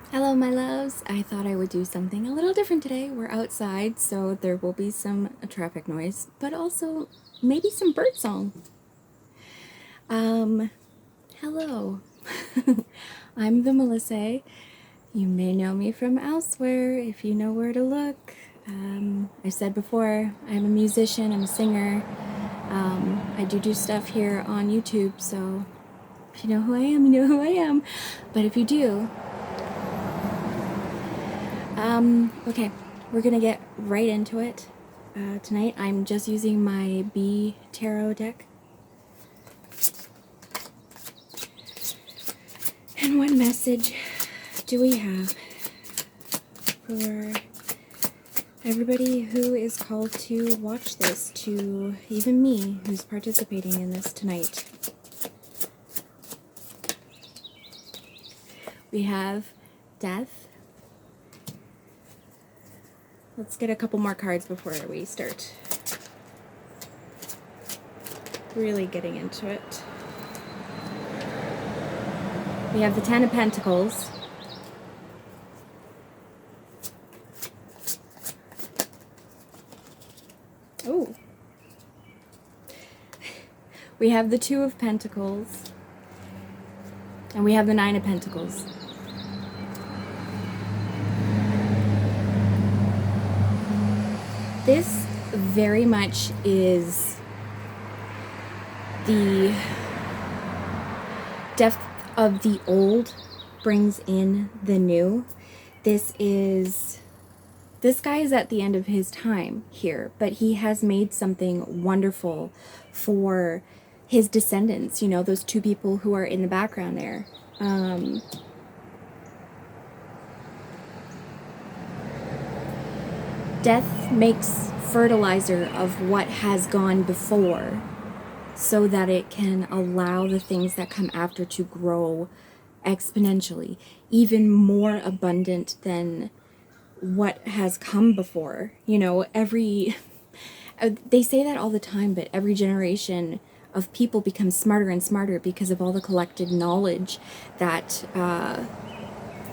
Hello, my loves. I thought I would do something a little different today. We're outside, so there will be some traffic noise, but also maybe some bird song. Hello. I'm the Melissa. You may know me from elsewhere if you know where to look. I said before, I'm a musician, I'm a singer. I do stuff here on YouTube, so if you know who I am, you know who I am. But if you do, okay, we're gonna get right into it. Tonight I'm just using my B Tarot deck. And what message do we have for everybody who is called to watch this, to even me who's participating in this tonight? We have death. Let's get a couple more cards before we start really getting into it. We have the Ten of Pentacles. Oh. We have the Two of Pentacles. And we have the Nine of Pentacles. This very much is the death of the old brings in the new. This guy is at the end of his time here, but he has made something wonderful for his descendants, you know, those two people who are in the background there. Death makes fertilizer of what has gone before so that it can allow the things that come after to grow exponentially, even more abundant than what has come before. You know, they say that all the time, but every generation of people becomes smarter and smarter because of all the collected knowledge that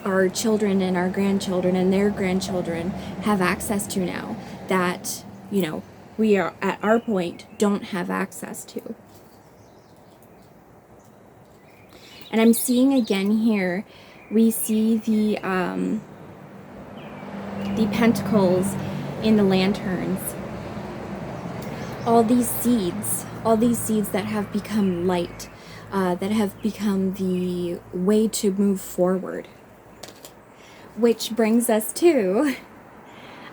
our children and our grandchildren and their grandchildren have access to now, that, you know, we are at our point don't have access to. And I'm seeing again here, we see the pentacles in the lanterns. All these seeds that have become light, that have become the way to move forward. Which brings us to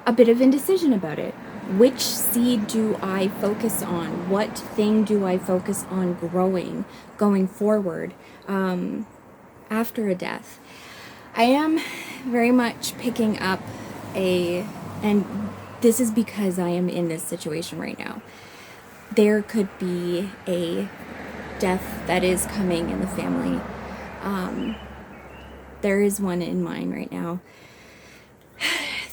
a bit of indecision about it. Which seed do I focus on? What thing do I focus on growing, going forward, after a death? I am very much picking up and this is because I am in this situation right now. There could be a death that is coming in the family. There is one in mine right now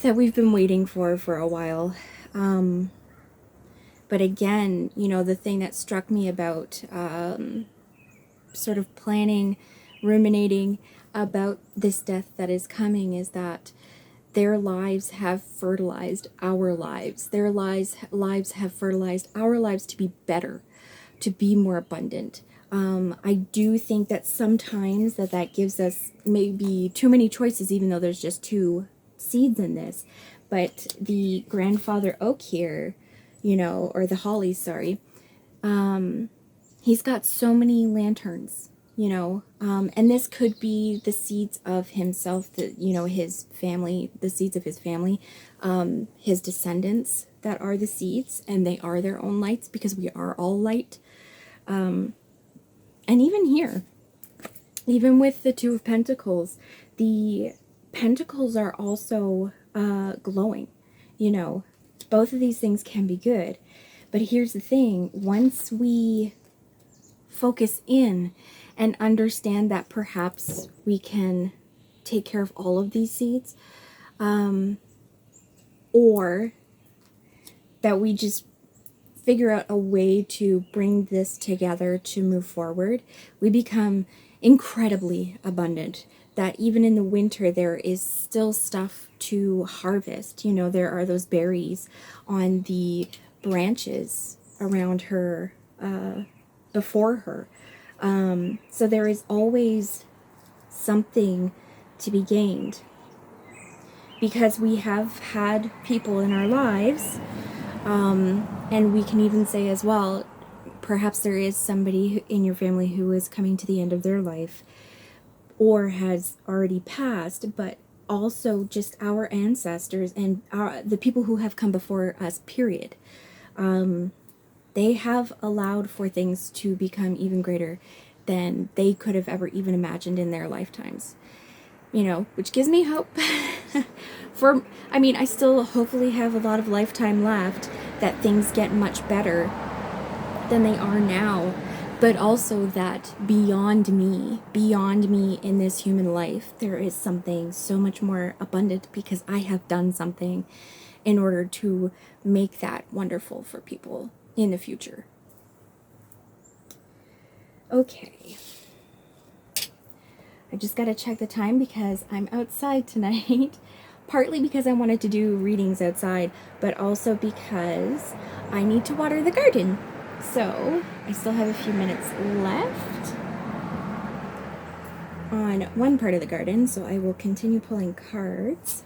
that we've been waiting for a while. But again, you know, the thing that struck me about sort of planning, ruminating about this death that is coming is that their lives have fertilized our lives. Their lives have fertilized our lives to be better, to be more abundant. I do think that sometimes that gives us maybe too many choices, even though there's just two seeds in this. But the grandfather oak here, you know, or the holly, sorry, he's got so many lanterns, you know, and this could be the seeds of himself, you know, his family, the seeds of his family, his descendants that are the seeds, and they are their own lights because we are all light. And even here, even with the Two of Pentacles, the pentacles are also glowing, you know. Both of these things can be good. But here's the thing, once we focus in and understand that perhaps we can take care of all of these seeds, or that we just figure out a way to bring this together to move forward, we become incredibly abundant. that even in the winter there is still stuff to harvest. You know, there are those berries on the branches around her, before her. So there is always something to be gained, because we have had people in our lives, and we can even say as well, perhaps there is somebody in your family who is coming to the end of their life or has already passed, but also just our ancestors and the people who have come before us, period. They have allowed for things to become even greater than they could have ever even imagined in their lifetimes. You know, which gives me hope. I still hopefully have a lot of lifetime left, that things get much better than they are now, but also that beyond me in this human life, there is something so much more abundant, because I have done something in order to make that wonderful for people in the future. Okay. I just got to check the time because I'm outside tonight. Partly because I wanted to do readings outside, but also because I need to water the garden. So I still have a few minutes left on one part of the garden, so I will continue pulling cards.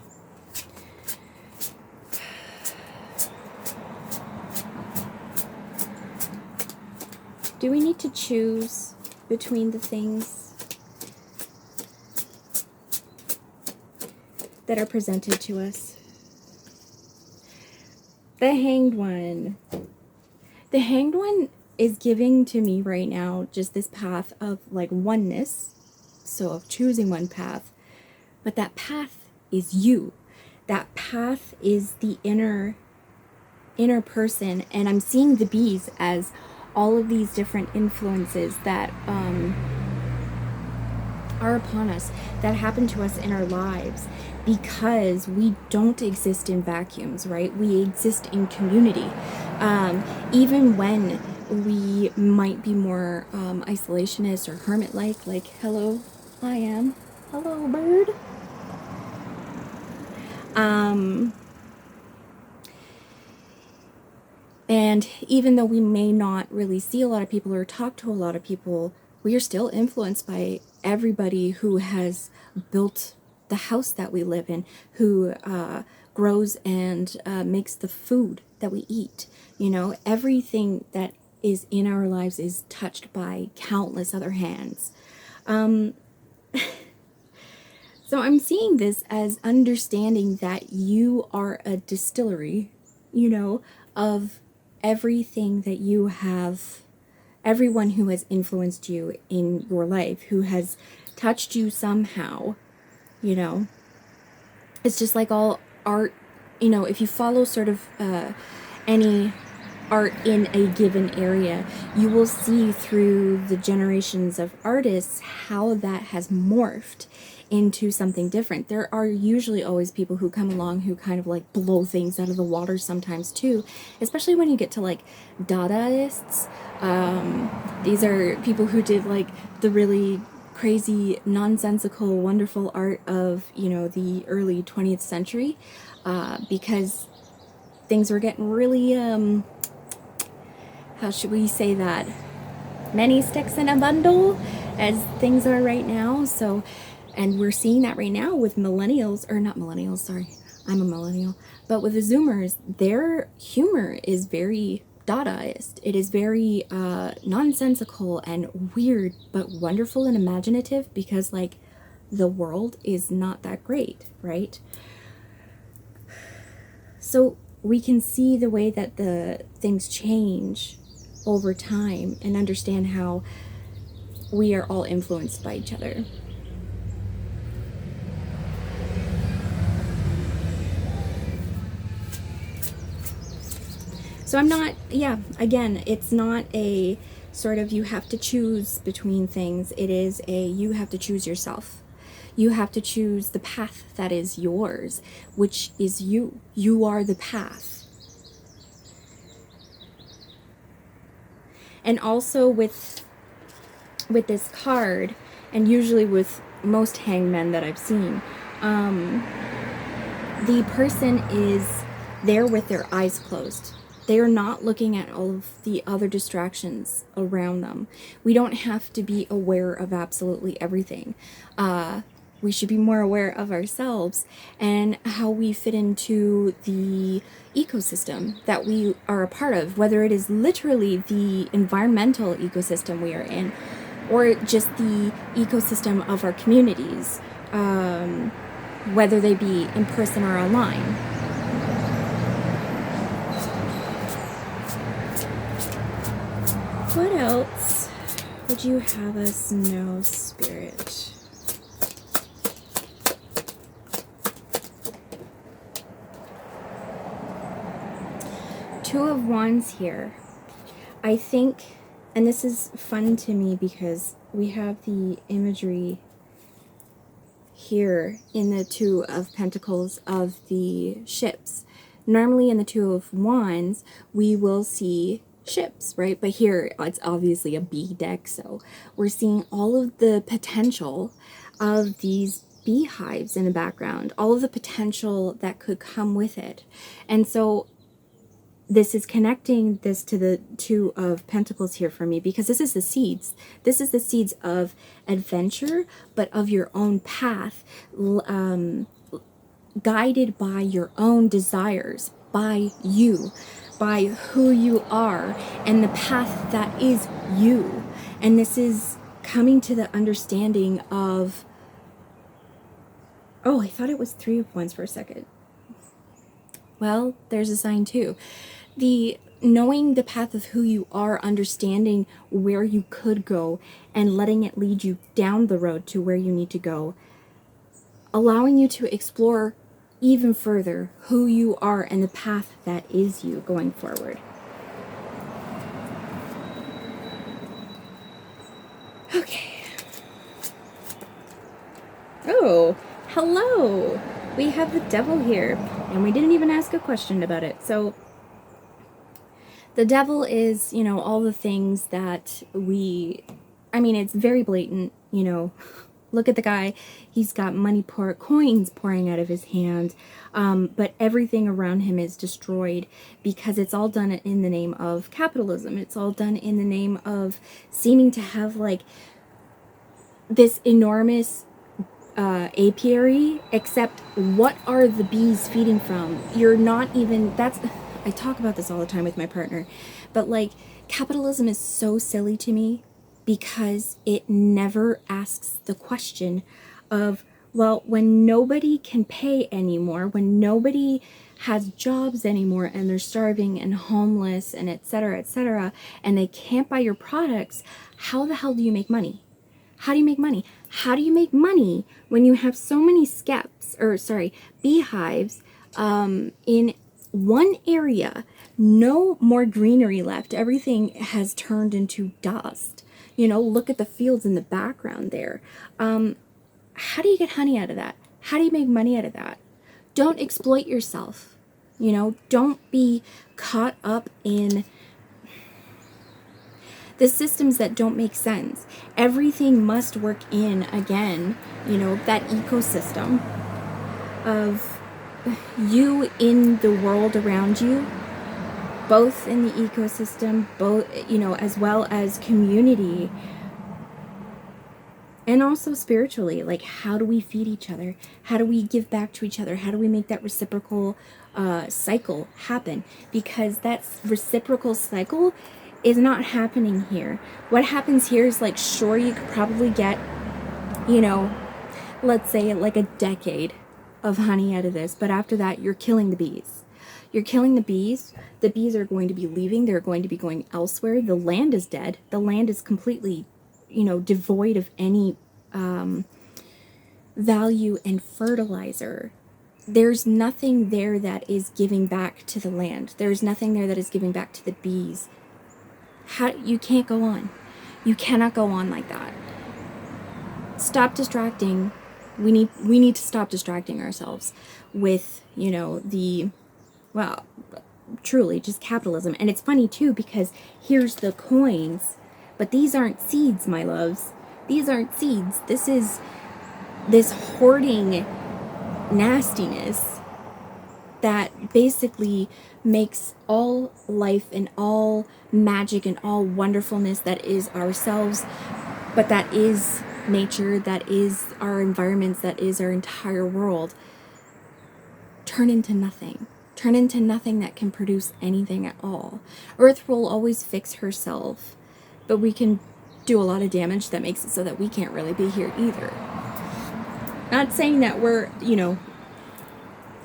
Do we need to choose between the things that are presented to us? The Hanged One. The Hanged One is giving to me right now just this path of like oneness, so of choosing one path, but that path is you. That path is the inner person, and I'm seeing the bees as all of these different influences that are upon us, that happen to us in our lives, because we don't exist in vacuums, right? We exist in community. Even when we might be more isolationist or hermit-like, hello, I am. Hello, bird. And even though we may not really see a lot of people or talk to a lot of people, we are still influenced by everybody who has built the house that we live in, who grows and makes the food that we eat. You know, everything that is in our lives is touched by countless other hands. So I'm seeing this as understanding that you are a distillery, you know, of everything that you have, everyone who has influenced you in your life, who has touched you somehow, you know. It's just like all art, you know, if you follow sort of any art in a given area, you will see through the generations of artists how that has morphed into something different. There are usually always people who come along who kind of like blow things out of the water sometimes too, especially when you get to like Dadaists. These are people who did like the really crazy, nonsensical, wonderful art of, you know, the early 20th century, because things were getting really, how should we say that? Many sticks in a bundle, as things are right now. So, and we're seeing that right now with millennials, or not millennials, sorry, I'm a millennial, but with the Zoomers, their humor is very Dadaist. It is very nonsensical and weird, but wonderful and imaginative, because like the world is not that great, right? So we can see the way that the things change over time and understand how we are all influenced by each other. So I'm not, yeah, again, it's not a sort of you have to choose between things. It is a you have to choose yourself. You have to choose the path that is yours, which is you. You are the path. And also with this card, and usually with most hangmen that I've seen, the person is there with their eyes closed. They are not looking at all of the other distractions around them. We don't have to be aware of absolutely everything. We should be more aware of ourselves and how we fit into the ecosystem that we are a part of, whether it is literally the environmental ecosystem we are in, or just the ecosystem of our communities, whether they be in person or online. What else would you have us know, Spirit? Two of Wands here. I think, and this is fun to me because we have the imagery here in the Two of Pentacles of the ships. Normally in the Two of Wands, we will see ships, right? But here it's obviously a bee deck, so we're seeing all of the potential of these beehives in the background, all of the potential that could come with it. And so this is connecting this to the Two of Pentacles here for me, because this is the seeds. This is the seeds of adventure, but of your own path, guided by your own desires, by you, by who you are, and the path that is you. And this is coming to the understanding of, oh, I thought it was Three of Wands for a second. Well, there's a sign too. The knowing the path of who you are, understanding where you could go, and letting it lead you down the road to where you need to go, allowing you to explore even further who you are and the path that is you going forward. Okay. Oh, hello. We have the Devil here, and we didn't even ask a question about it. So the Devil is, you know, all the things that I mean, it's very blatant, you know. Look at the guy. He's got coins pouring out of his hand. But everything around him is destroyed because it's all done in the name of capitalism. It's all done in the name of seeming to have like this enormous apiary, except what are the bees feeding from? You're not even, I talk about this all the time with my partner, but like capitalism is so silly to me, because it never asks the question of, well, when nobody can pay anymore, when nobody has jobs anymore and they're starving and homeless and et cetera, and they can't buy your products, how the hell do you make money? How do you make money? How do you make money when you have so many beehives in one area, no more greenery left, everything has turned into dust. You know, look at the fields in the background there. How do you get honey out of that? How do you make money out of that? Don't exploit yourself. You know, don't be caught up in the systems that don't make sense. Everything must work in, again, you know, that ecosystem of you in the world around you, both in the ecosystem, both, you know, as well as community, and also spiritually. Like, how do we feed each other? How do we give back to each other? How do we make that reciprocal cycle happen? Because that reciprocal cycle is not happening here. What happens here is, like, sure, you could probably get, you know, let's say like a decade of honey out of this, but after that, you're killing the bees. You're killing the bees. The bees are going to be leaving. They're going to be going elsewhere. The land is dead. The land is completely, you know, devoid of any value and fertilizer. There's nothing there that is giving back to the land. There's nothing there that is giving back to the bees. You can't go on. You cannot go on like that. Stop distracting. We need to stop distracting ourselves with, you know, well, truly just capitalism. And it's funny too, because here's the coins, but these aren't seeds, my loves. These aren't seeds. This is this hoarding nastiness that basically makes all life and all magic and all wonderfulness that is ourselves, but that is nature, that is our environments, that is our entire world, turn into nothing. Turn into nothing that can produce anything at all. Earth will always fix herself, but we can do a lot of damage that makes it so that we can't really be here either. Not saying that we're,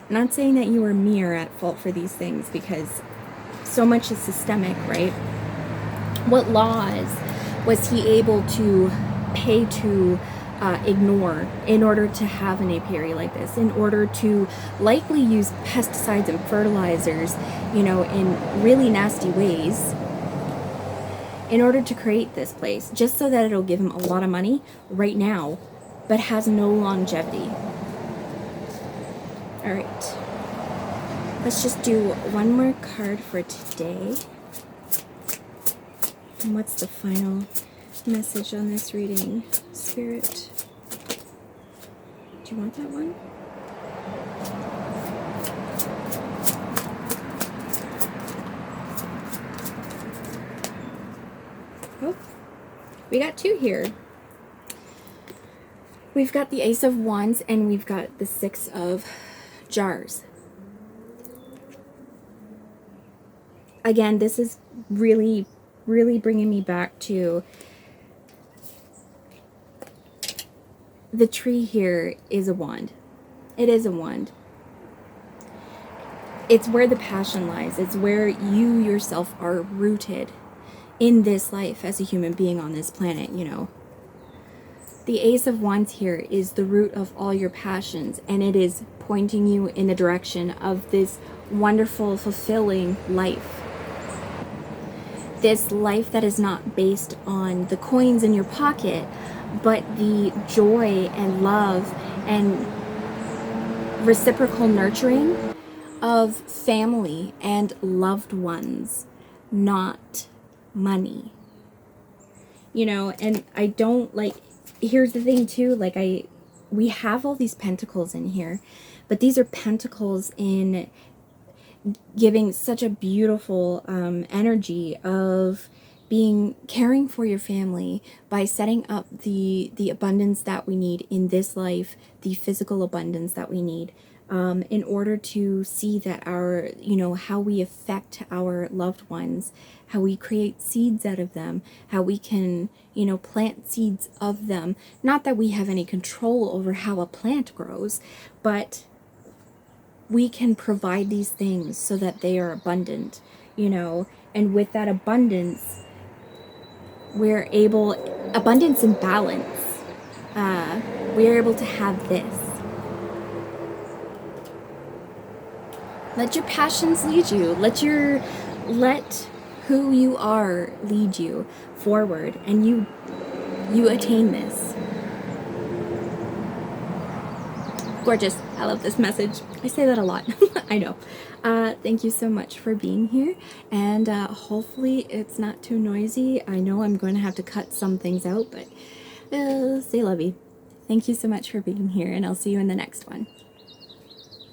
not saying that you or me are at fault for these things, because so much is systemic, right? What laws was he able to pay to ignore in order to have an apiary like this, in order to likely use pesticides and fertilizers, in really nasty ways, in order to create this place, just so that it'll give him a lot of money right now, but has no longevity. All right, let's just do one more card for today. And what's the final message on this reading? Spirit, do you want that one? Oh, we got two here. We've got the Ace of Wands and we've got the Six of Jars. Again, this is really bringing me back to the tree here is a wand. It is a wand. It's where the passion lies. It's where you yourself are rooted in this life as a human being on this planet, The Ace of Wands here is the root of all your passions, and it is pointing you in the direction of this wonderful, fulfilling life. This life that is not based on the coins in your pocket, but the joy and love and reciprocal nurturing of family and loved ones, not money. And I don't here's the thing too, we have all these pentacles in here, but these are pentacles in giving such a beautiful energy of caring for your family by setting up the abundance that we need in this life, the physical abundance that we need, in order to see that our, how we affect our loved ones, how we create seeds out of them, how we can, plant seeds of them. Not that we have any control over how a plant grows, but we can provide these things so that they are abundant, and with that abundance, abundance and balance, we are able to have this. Let your passions lead you. Let who you are lead you forward, and you attain this. Gorgeous. I love this message. I say that a lot. I know. Thank you so much for being here, and hopefully it's not too noisy. I know I'm going to have to cut some things out, but stay lovey. Thank you so much for being here, and I'll see you in the next one.